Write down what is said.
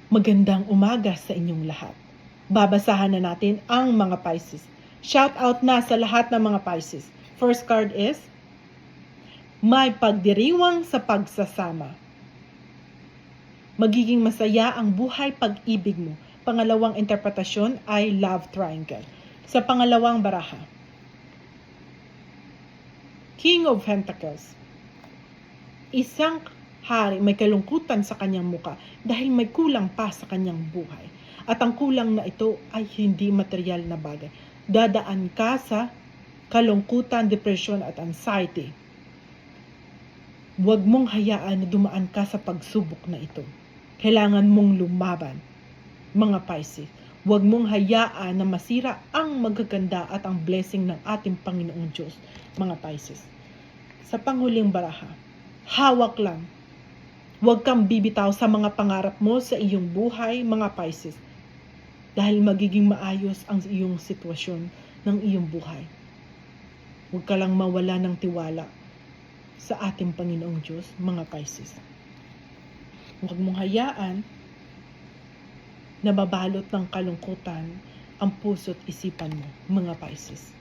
Magandang umaga sa inyong lahat. Babasahan na natin ang mga Pisces. Shout out na sa lahat ng mga Pisces. First card is, may pagdiriwang sa pagsasama. Magiging masaya ang buhay pag-ibig mo. Pangalawang interpretasyon ay love triangle. Sa pangalawang baraha, King of Pentacles. Isang hari may kalungkutan sa kanyang muka dahil may kulang pa sa kanyang buhay. At ang kulang na ito ay hindi material na bagay. Dadaan ka sa kalungkutan, depression at anxiety. Huwag mong hayaan na dumaan ka sa pagsubok na ito. Kailangan mong lumaban, mga Pisces. Huwag mong hayaan na masira ang magaganda at ang blessing ng ating Panginoong Diyos, mga Pisces. Sa panghuling baraha, hawak lang. Huwag kang bibitaw sa mga pangarap mo sa iyong buhay, mga Pisces. Dahil magiging maayos ang iyong sitwasyon ng iyong buhay. Huwag ka lang mawala ng tiwala sa ating Panginoong Diyos, mga Pisces. Huwag mong hayaan na mabalot ng kalungkutan ang puso't isipan mo, mga Pisces.